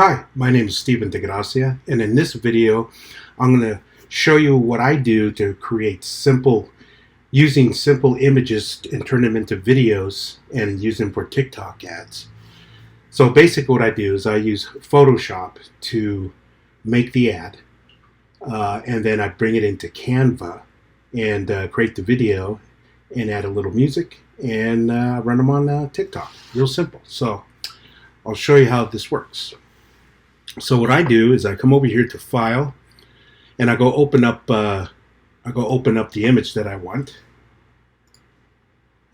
Hi, my name is Steven DeGracia, and in this video, I'm going to show you what I do to create using simple images and turn them into videos and use them for TikTok ads. So basically what I do is I use Photoshop to make the ad, and then I bring it into Canva and create the video and add a little music and run them on TikTok. Real simple. So I'll show you how this works. So what I do is I come over here to File, and I go open up the image that I want,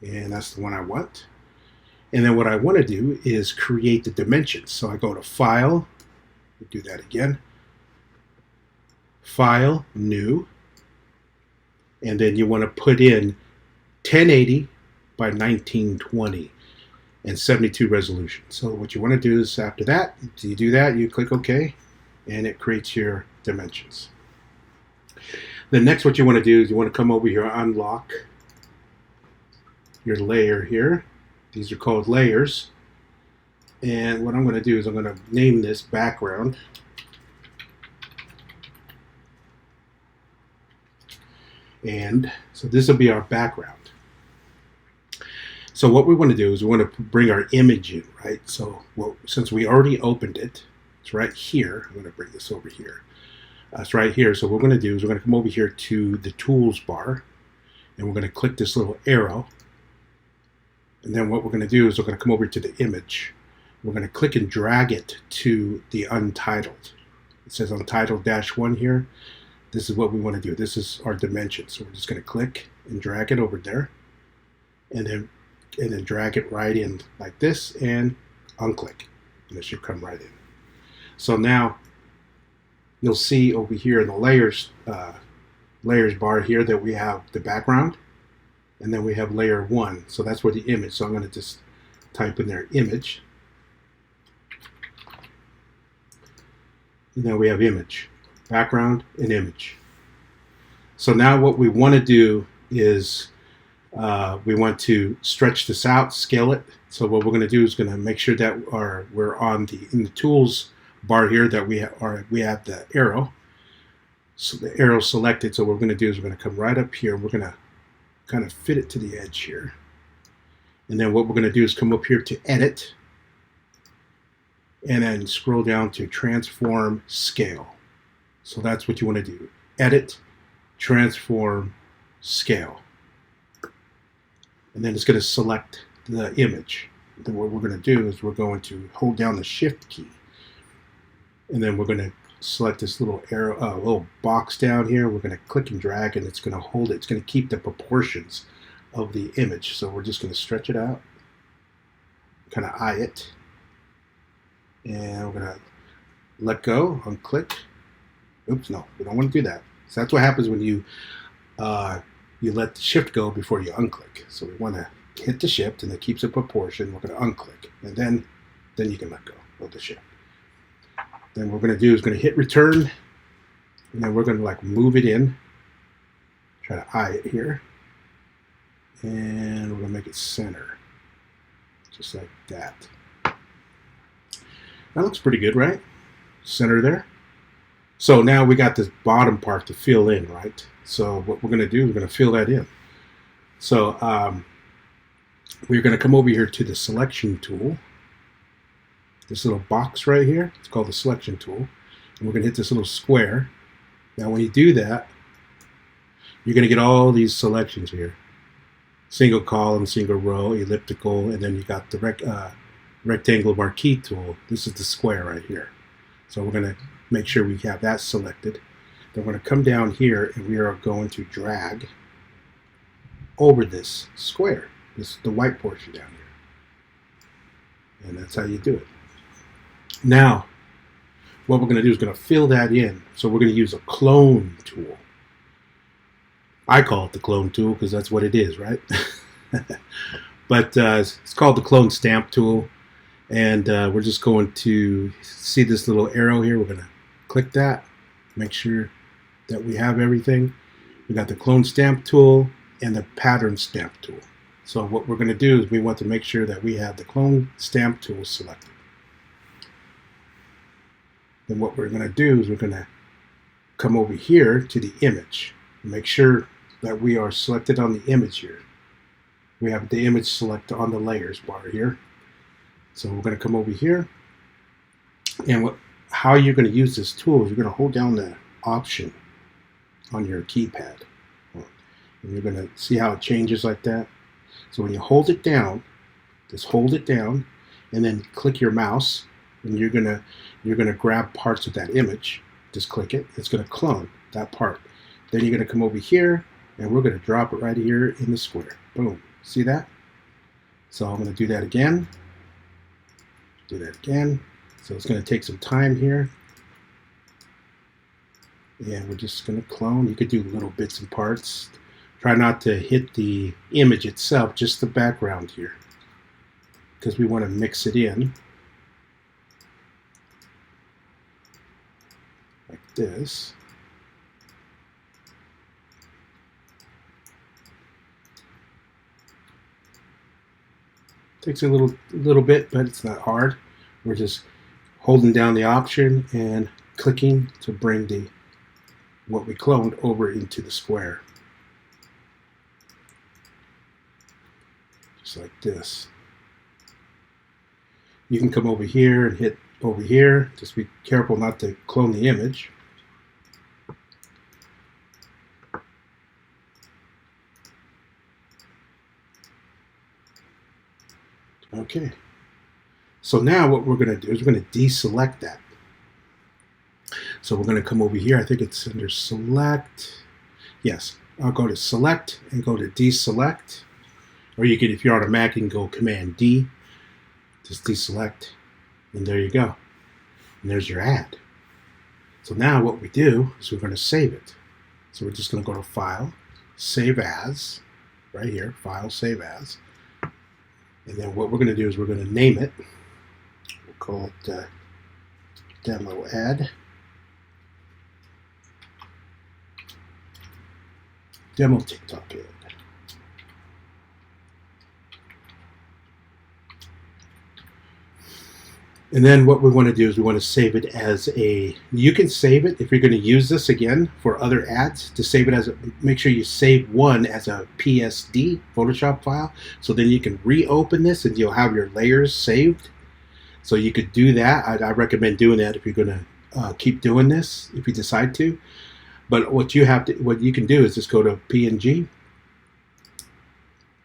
and that's the one I want. And then what I want to do is create the dimensions. So I go to File, do that again, File, New, and then you want to put in 1080 by 1920. And 72 resolution. So what you want to do is after that, you do that, you click OK, and it creates your dimensions. Then next what you want to do is you want to come over here, unlock your layer here. These are called layers. And what I'm going to do is I'm going to name this background. And so this will be our background. So what we want to do is we want to bring our image in, right? So since we already opened it, it's right here. I'm going to bring this over here. It's right here. So what we're going to do is we're going to come over here to the tools bar, and we're going to click this little arrow. And then what we're going to do is we're going to come over to the image. We're going to click and drag it to the untitled. It says untitled -1 here. This is what we want to do. This is our dimension. So we're just going to click and drag it over there. And then drag it right in like this and unclick, and it should come right in. So now you'll see over here in the layers bar here that we have the background, and then we have layer 1. So that's where the image. So I'm going to just type in there image, and then we have image, background, and image. So now what we want to do is we want to stretch this out, scale it. So what we're going to do is going to make sure that we're in the tools bar here that we have the arrow. So the arrow selected. So what we're going to do is we're going to come right up here. We're going to kind of fit it to the edge here. And then what we're going to do is come up here to edit, and then scroll down to transform scale. So that's what you want to do. Edit, transform, scale. And then it's going to select the image. Then what we're going to do is we're going to hold down the Shift key, and then we're going to select this little arrow, little box down here. We're going to click and drag, and it's going to hold it. It's going to keep the proportions of the image. So we're just going to stretch it out, kind of eye it, and we're going to let go, unclick. Oops, no, we don't want to do that. So that's what happens when you let the shift go before you unclick. So we want to hit the shift, and it keeps a proportion. We're going to unclick, and then you can let go of the shift. Then what we're going to do is going to hit return, and then we're going to like move it in, try to eye it here, and we're going to make it center, just like that. That looks pretty good, right? Center there. So now we got this bottom part to fill in, right? So what we're going to do is we're going to fill that in. So we're going to come over here to the selection tool. This little box right here, it's called the selection tool. And we're going to hit this little square. Now when you do that, you're going to get all these selections here. Single column, single row, elliptical, and then you got the rectangle marquee tool. This is the square right here. So we're going to make sure we have that selected. Then we're going to come down here, and we are going to drag over this square, the white portion down here. And that's how you do it. Now, what we're going to do is going to fill that in. So we're going to use a clone tool. I call it the clone tool because that's what it is, right? But it's called the clone stamp tool. And we're just going to see this little arrow here. We're going to click that, make sure that we have everything. We got the clone stamp tool and the pattern stamp tool. So what we're going to do is we want to make sure that we have the clone stamp tool selected. then what we're going to do is we're going to come over here to the image. Make sure that we are selected on the image here. We have the image selected on the layers bar here. So we're going to come over here, and how you're going to use this tool is you're going to hold down the option on your keypad, and you're going to see how it changes like that. So when you hold it down, just hold it down, and then click your mouse, and you're gonna grab parts of that image. Just click it. It's going to clone that part. Then you're going to come over here, and we're going to drop it right here in the square. Boom. See that? So I'm going to do that again. Do that again. So it's going to take some time here. And we're just going to clone. You could do little bits and parts. Try not to hit the image itself, just the background here, because we want to mix it in like this. Takes a little bit, but it's not hard. We're just holding down the option and clicking to bring what we cloned over into the square. Just like this. You can come over here and hit over here. Just be careful not to clone the image. Okay. So now what we're going to do is we're going to deselect that. So we're going to come over here. I think it's under select. Yes, I'll go to select and go to deselect. Or you can, if you're on a Mac, you can go Command D. Just deselect. And there you go. And there's your ad. So now what we do is we're going to save it. So we're just going to go to File, Save As. Right here, File, Save As. And then what we're going to do is we're going to name it. We'll call it Demo Ad. Demo TikTok Ad. And then what we want to do is we want to save it as you can save it if you're going to use this again for other ads, to save it as make sure you save one as a PSD Photoshop file. So then you can reopen this and you'll have your layers saved. So you could do that. I recommend doing that if you're going to keep doing this, if you decide to. But what you can do is just go to PNG,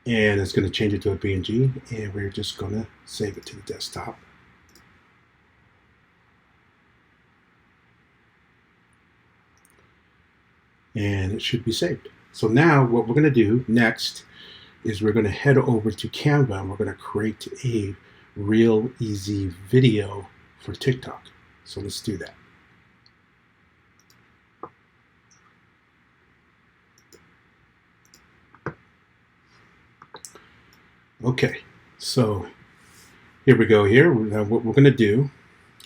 and it's going to change it to a PNG, and we're just going to save it to the desktop. And it should be saved. So now what we're going to do next is we're going to head over to Canva, and we're going to create a real easy video for TikTok. So let's do that. Okay, so here we go here. Now what we're going to do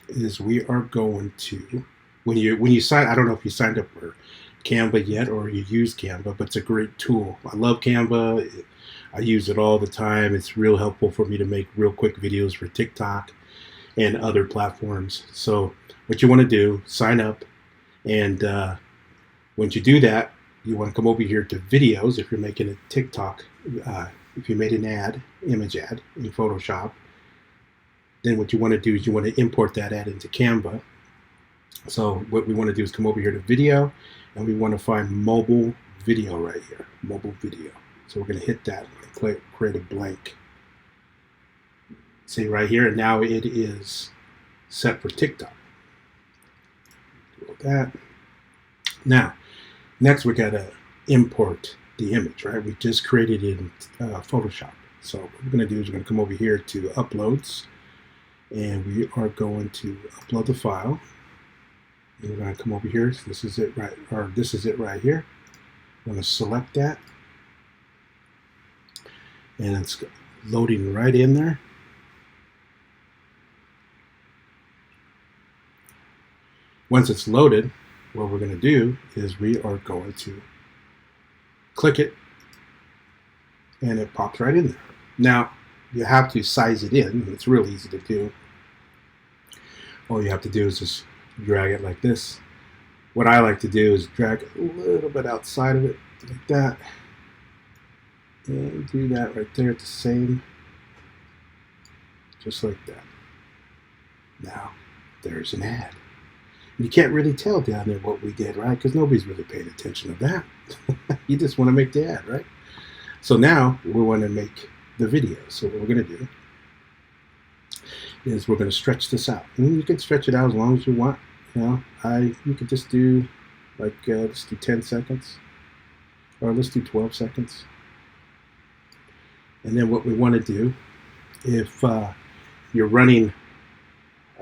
is we are going to, when you sign, I don't know if you signed up for Canva yet or you use Canva, but it's a great tool. I love Canva. I use it all the time. It's real helpful for me to make real quick videos for TikTok and other platforms. So what you want to do, sign up, and once you do that, you want to come over here to videos. If you're making a TikTok, if you made an ad, image ad in Photoshop, then what you want to do is you want to import that ad into Canva. So what we want to do is come over here to video, and we want to find mobile video right here, mobile video. So we're going to hit that and create a blank. See right here, and now it is set for TikTok. Do that. Now, next we got to import the image, right? We just created it in Photoshop. So what we're going to do is we're going to come over here to Uploads, and we are going to upload the file. And we're going to come over here. So this is it right, or this is it right here. I'm going to select that, and it's loading right in there. Once it's loaded, what we're going to do is we are going to click it, and it pops right in there. Now, you have to size it in. It's real easy to do. All you have to do is just drag it like this. What I like to do is drag it a little bit outside of it, like that, and do that right there at the same, just like that. Now, there's an ad. You can't really tell down there what we did, right? Because nobody's really paying attention to that. You just want to make the ad, right? So now we want to make the video. So what we're going to do is we're going to stretch this out. And you can stretch it out as long as you want. You know, you could just do like let's do 10 seconds, or let's do 12 seconds. And then what we want to do, if you're running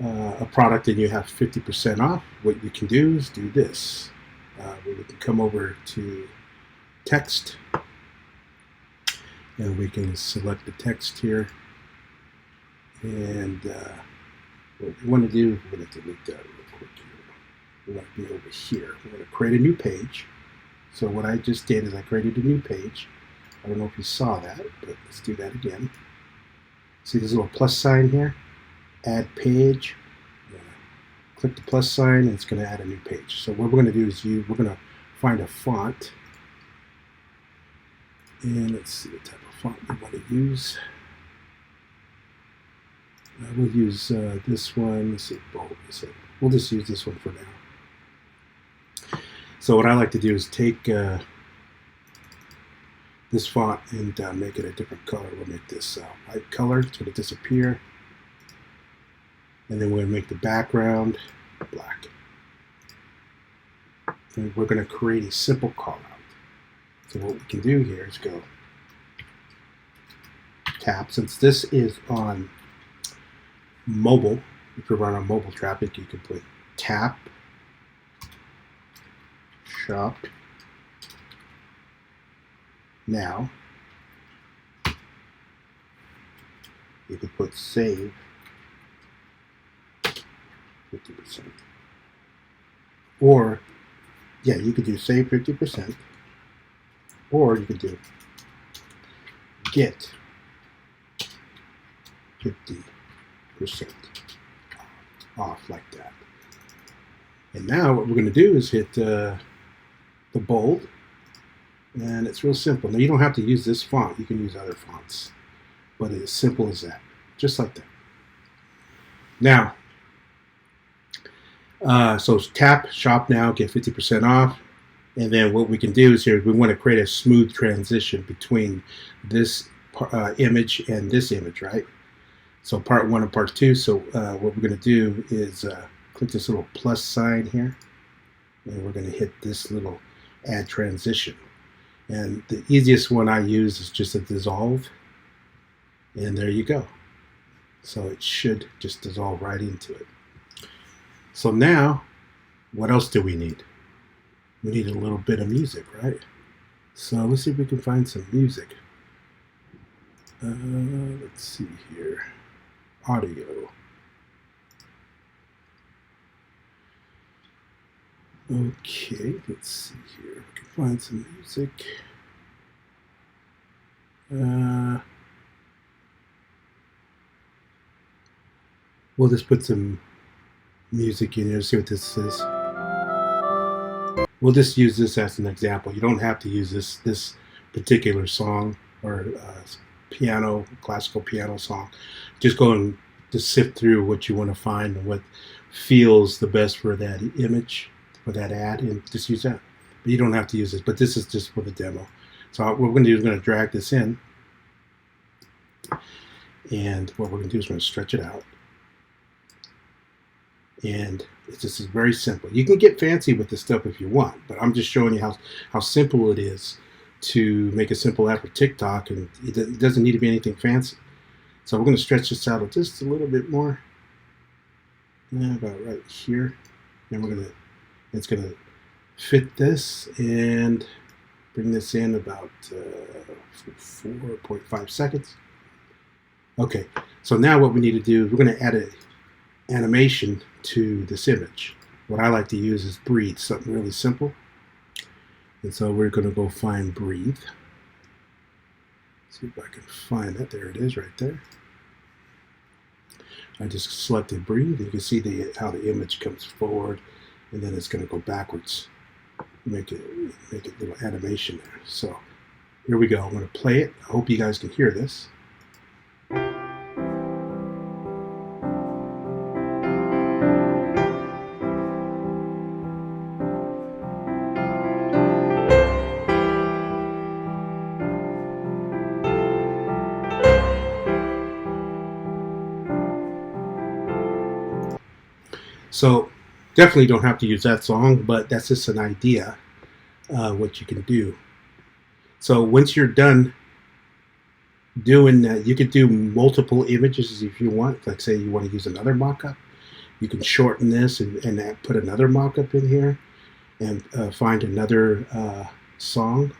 a product and you have 50% off, what you can do is do this. We can come over to text, and we can select the text here. And what we want to do, we're going to delete that real quick here. We want to be over here. We're going to create a new page. So what I just did is I created a new page. I don't know if you saw that, but let's do that again. See this little plus sign here? Add page. Click the plus sign, and it's going to add a new page. So what we're going to do is we're going to find a font. And let's see what type of font we want to use. We'll use this one. Let's see, bold. We'll just use this one for now. So what I like to do is take this font and make it a different color. We'll make this white color. It's going to disappear. And then we're going to make the background black. And we're going to create a simple call out. So what we can do here is go tap. Since this is on mobile, if you run on mobile traffic, you can put tap shop now. You can put save 50%. Or, yeah, you could do save 50%. Or you could do get 50% off like that. And now what we're going to do is hit the bold. And it's real simple. Now you don't have to use this font. You can use other fonts. But it's as simple as that. Just like that. Now, so tap shop now, get 50% off. And then what we can do is here, we want to create a smooth transition between this image and this image, right? So part 1 and part 2. So what we're going to do is click this little plus sign here. And we're going to hit this little add transition. And the easiest one I use is just a dissolve. And there you go. So it should just dissolve right into it. So now, what else do we need? We need a little bit of music, right? So let's see if we can find some music. Let's see here. Audio. Okay, let's see here. We can find some music. We'll just put some music in here, see what this is. We'll just use this as an example. You don't have to use this particular song or piano, classical piano song. Just go and just sift through what you want to find and what feels the best for that image, for that ad, and just use that. But you don't have to use this, but this is just for the demo. So what we're going to do is we're going to drag this in. And what we're going to do is we're going to stretch it out. And it's just very simple. You can get fancy with this stuff if you want, but I'm just showing you how simple it is to make a simple ad for TikTok, and it doesn't need to be anything fancy. So we're going to stretch this out just a little bit more. Yeah, about right here. And it's going to fit this and bring this in about 4.5 seconds. Okay, so now what we need to do is we're going to add an animation to this image. What I like to use is breathe, something really simple. And so we're going to go find breathe. See if I can find that. There it is right there. I just selected breathe. You can see how the image comes forward, and then it's going to go backwards. Make it a little animation there. So here we go. I'm going to play it. I hope you guys can hear this. So definitely don't have to use that song, but that's just an idea what you can do. So once you're done doing that, you could do multiple images if you want. Like say you want to use another mockup, you can shorten this and put another mockup in here, and find another song,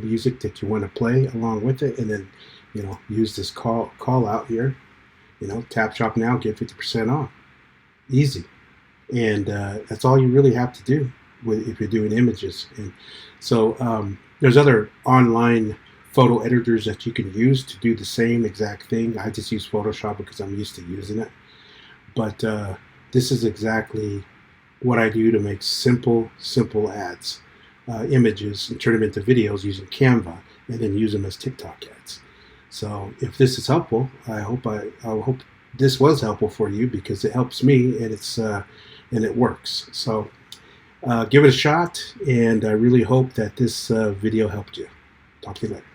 music that you want to play along with it, and then use this call out here. Tap shop now, get 50% off. Easy. And that's all you really have to do if you're doing images. And so there's other online photo editors that you can use to do the same exact thing. I just use Photoshop because I'm used to using it. But this is exactly what I do to make simple ads, images, and turn them into videos using Canva, and then use them as TikTok ads. So if this is helpful, I hope this was helpful for you, because it helps me, and it works. So give it a shot, and I really hope that this video helped you. Talk to you later.